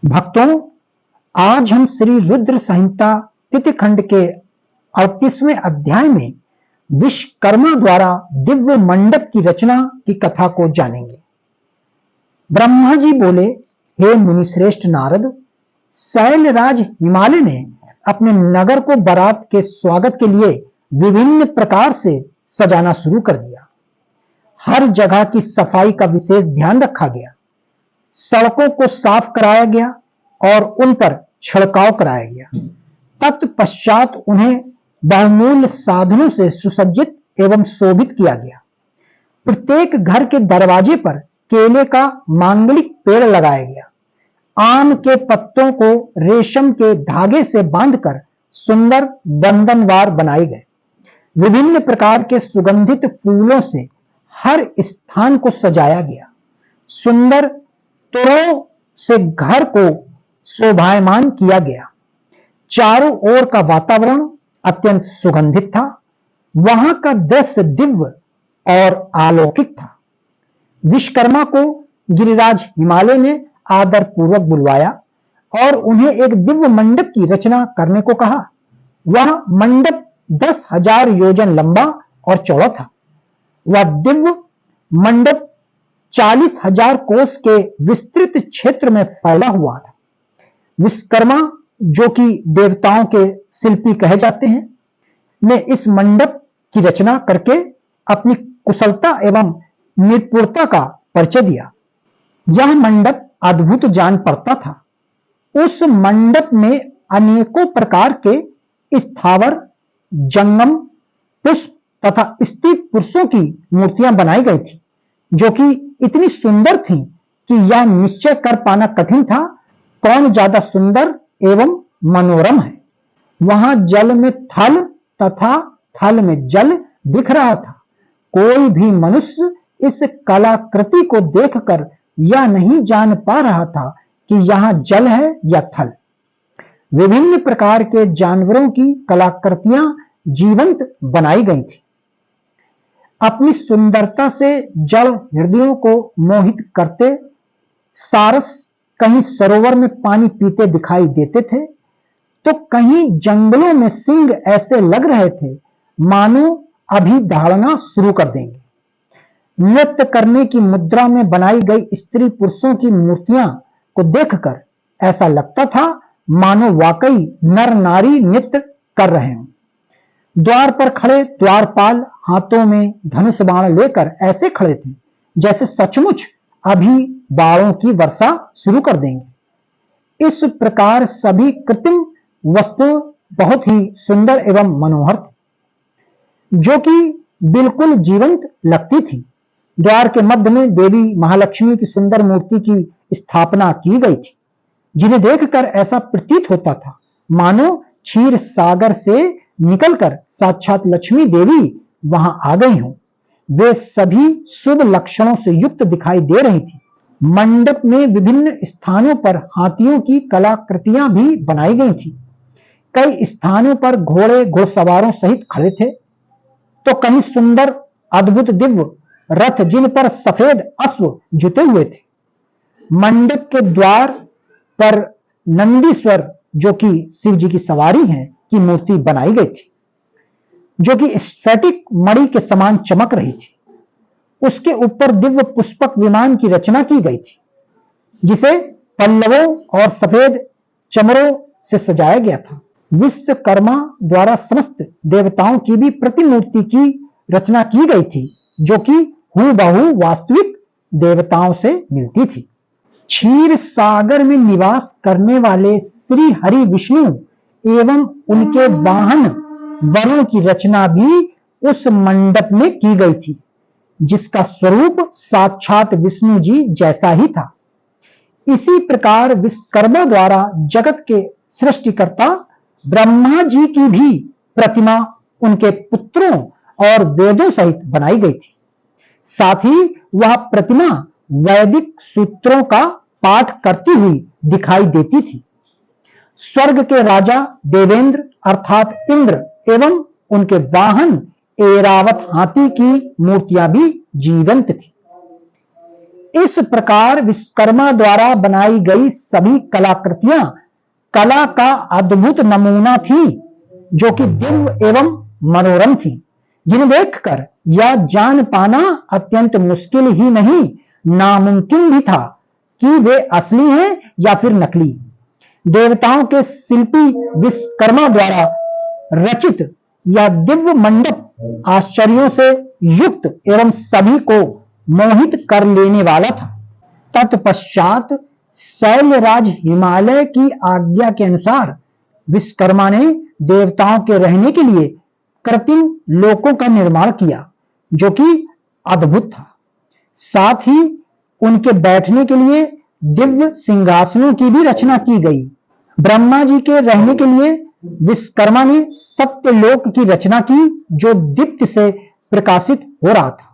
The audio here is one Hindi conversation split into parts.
भक्तों, आज हम श्री रुद्र संहिता तिथि खंड के 38वें अध्याय में विश्वकर्मा द्वारा दिव्य मंडप की रचना की कथा को जानेंगे। ब्रह्मा जी बोले, हे मुनिश्रेष्ठ नारद, शैलराज हिमालय ने अपने नगर को बारात के स्वागत के लिए विभिन्न प्रकार से सजाना शुरू कर दिया। हर जगह की सफाई का विशेष ध्यान रखा गया, सड़कों को साफ कराया गया और उन पर छिड़काव कराया गया। तत्पश्चात उन्हें बहुमूल्य साधनों से सुसज्जित एवं शोभित किया गया। प्रत्येक घर के दरवाजे पर केले का मांगलिक पेड़ लगाया गया। आम के पत्तों को रेशम के धागे से बांधकर सुंदर बंधनवार बनाए गए। विभिन्न प्रकार के सुगंधित फूलों से हर स्थान को सजाया गया। सुंदर तोरणों से घर को शोभायमान किया गया। चारों ओर का वातावरण अत्यंत सुगंधित था। वहां का दृश्य दिव्य और अलौकिक था। विश्वकर्मा को गिरिराज हिमालय ने आदर पूर्वक बुलवाया और उन्हें एक दिव्य मंडप की रचना करने को कहा। वह मंडप 10,000 योजन लंबा और चौड़ा था। वह दिव्य मंडप 40,000 कोस के विस्तृत क्षेत्र में फैला हुआ था। विश्वकर्मा, जो कि देवताओं के शिल्पी कहे जाते हैं, ने इस मंडप की रचना करके अपनी कुशलता एवं निपुणता का परिचय दिया। यह मंडप अद्भुत जान पड़ता था। उस मंडप में अनेकों प्रकार के स्थावर, जंगम, पुष्प तथा स्त्री पुरुषों की मूर्तियां बनाई गई थी, जो कि इतनी सुंदर थीं कि यह निश्चय कर पाना कठिन था कौन ज्यादा सुंदर एवं मनोरम है। वहां जल में थल तथा थल में जल दिख रहा था। कोई भी मनुष्य इस कलाकृति को देखकर यह नहीं जान पा रहा था कि यहां जल है या थल। विभिन्न प्रकार के जानवरों की कलाकृतियां जीवंत बनाई गई थी। अपनी सुंदरता से जड़ हृदयों को मोहित करते सारस कहीं सरोवर में पानी पीते दिखाई देते थे, तो कहीं जंगलों में सिंह ऐसे लग रहे थे मानो अभी दहाड़ना शुरू कर देंगे। नृत्य करने की मुद्रा में बनाई गई स्त्री पुरुषों की मूर्तियां को देखकर ऐसा लगता था मानो वाकई नर नारी नृत्य कर रहे हों। द्वार पर खड़े द्वारपाल हाथों में धनुष बाण लेकर ऐसे खड़े थे जैसे सचमुच अभी बाणों की वर्षा शुरू कर देंगे। इस प्रकार सभी कृत्रिम वस्तुएं बहुत ही सुंदर एवं मनोहर थी, जो कि बिल्कुल जीवंत लगती थी। द्वार के मध्य में देवी महालक्ष्मी की सुंदर मूर्ति की स्थापना की गई थी, जिन्हें देखकर ऐसा प्रतीत होता था मानो क्षीर सागर से निकलकर साक्षात लक्ष्मी देवी वहां आ गई हों। वे सभी शुभ लक्षणों से युक्त दिखाई दे रही थी। मंडप में विभिन्न स्थानों पर हाथियों की कलाकृतियां भी बनाई गई थी। कई स्थानों पर घोड़े घुड़सवारों सहित खड़े थे, तो कहीं सुंदर अद्भुत दिव्य रथ जिन पर सफेद अश्व जुटे हुए थे। मंडप के द्वार पर नंदीश्वर, जो कि शिव जी की सवारी है, की मूर्ति बनाई गई थी, जो कि स्फटिक मणि के समान चमक रही थी। उसके ऊपर दिव्य पुष्पक विमान की रचना की गई थी, जिसे पल्लवों और सफेद चमड़ों से सजाया गया था। विश्वकर्मा द्वारा समस्त देवताओं की भी प्रतिमूर्ति की रचना की गई थी, जो कि हूबहू वास्तविक देवताओं से मिलती थी। क्षीर सागर में निवास करने वाले श्री हरि विष्णु एवं उनके वाहन वरुण की रचना भी उस मंडप में की गई थी, जिसका स्वरूप साक्षात विष्णु जी जैसा ही था। इसी प्रकार विश्वकर्मा द्वारा जगत के सृष्टिकर्ता ब्रह्मा जी की भी प्रतिमा उनके पुत्रों और वेदों सहित बनाई गई थी। साथ ही वह प्रतिमा वैदिक सूत्रों का पाठ करती हुई दिखाई देती थी। स्वर्ग के राजा देवेंद्र अर्थात इंद्र एवं उनके वाहन ऐरावत हाथी की मूर्तियां भी जीवंत थी। इस प्रकार विश्वकर्मा द्वारा बनाई गई सभी कलाकृतियां कला का अद्भुत नमूना थी, जो कि दिव्य एवं मनोरम थी, जिन्हें देखकर यह जान पाना अत्यंत मुश्किल ही नहीं, नामुमकिन भी था कि वे असली हैं या फिर नकली। देवताओं के शिल्पी विश्वकर्मा द्वारा रचित यह दिव्य मंडप आश्चर्यों से युक्त एवं सभी को मोहित कर लेने वाला था। तत्पश्चात शैलराज हिमालय की आज्ञा के अनुसार विश्वकर्मा ने देवताओं के रहने के लिए कृत्रिम लोकों का निर्माण किया, जो कि अद्भुत था। साथ ही उनके बैठने के लिए दिव्य सिंहासनों की भी रचना की गई। ब्रह्मा जी के रहने के लिए विश्वकर्मा ने सत्यलोक की रचना की, जो दीप्ति से प्रकाशित हो रहा था।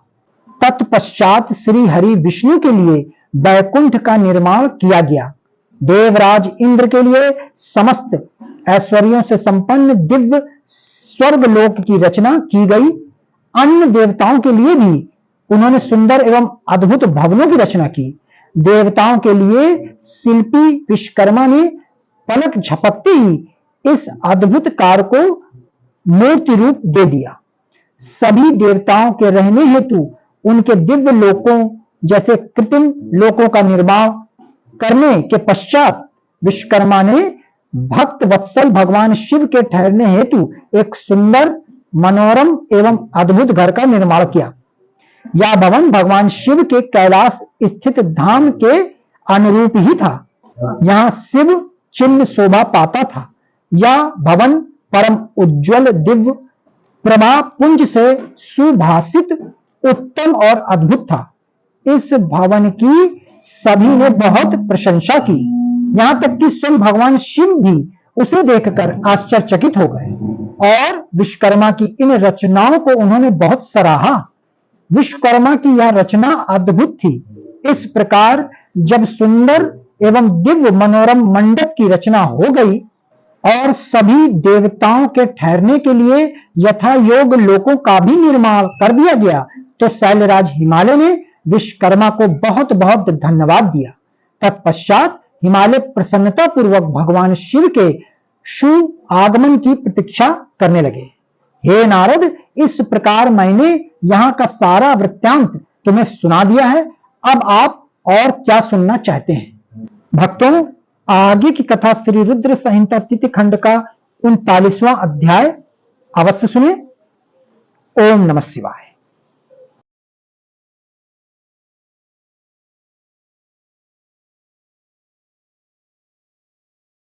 तत्पश्चात श्री हरि विष्णु के लिए वैकुंठ का निर्माण किया गया। देवराज इंद्र के लिए समस्त ऐश्वर्यों से संपन्न दिव्य स्वर्गलोक की रचना की गई। अन्य देवताओं के लिए भी उन्होंने सुंदर एवं अद्भुत भवनों की रचना की। देवताओं के लिए शिल्पी विश्वकर्मा ने पलक झपकते ही इस अद्भुत कार्य को मूर्ति रूप दे दिया। सभी देवताओं के रहने हेतु उनके दिव्य लोकों जैसे कृत्रिम लोकों का निर्माण करने के पश्चात विश्वकर्मा ने भक्त वत्सल भगवान शिव के ठहरने हेतु एक सुंदर, मनोरम एवं अद्भुत घर का निर्माण किया। यह भवन भगवान शिव के कैलाश स्थित धाम के अनुरूप ही था। यहाँ शिव चिन्ह शोभा पाता था। यह भवन परम उज्ज्वल दिव्य प्रभा पुंज से सुभाषित, उत्तम और अद्भुत था। इस भवन की सभी ने बहुत प्रशंसा की, यहाँ तक कि स्वयं भगवान शिव भी उसे देखकर आश्चर्यचकित हो गए और विश्वकर्मा की इन रचनाओं को उन्होंने बहुत सराहा। विश्वकर्मा की यह रचना अद्भुत थी। इस प्रकार जब सुंदर एवं दिव्य मनोरम मंडप की रचना हो गई और सभी देवताओं के ठहरने के लिए यथा योग लोकों का भी निर्माण कर दिया गया, तो शैलराज हिमालय ने विश्वकर्मा को बहुत बहुत धन्यवाद दिया। तत्पश्चात हिमालय प्रसन्नता पूर्वक भगवान शिव के शुभ आगमन की प्रतीक्षा करने लगे। हे नारद, इस प्रकार मैंने यहाँ का सारा वृत्तांत तुम्हें सुना दिया है। अब आप और क्या सुनना चाहते हैं? भक्तों, आगे की कथा श्री रुद्र संहिता तिथि खंड का 39वां अध्याय अवश्य सुने। ओम नमः शिवाय।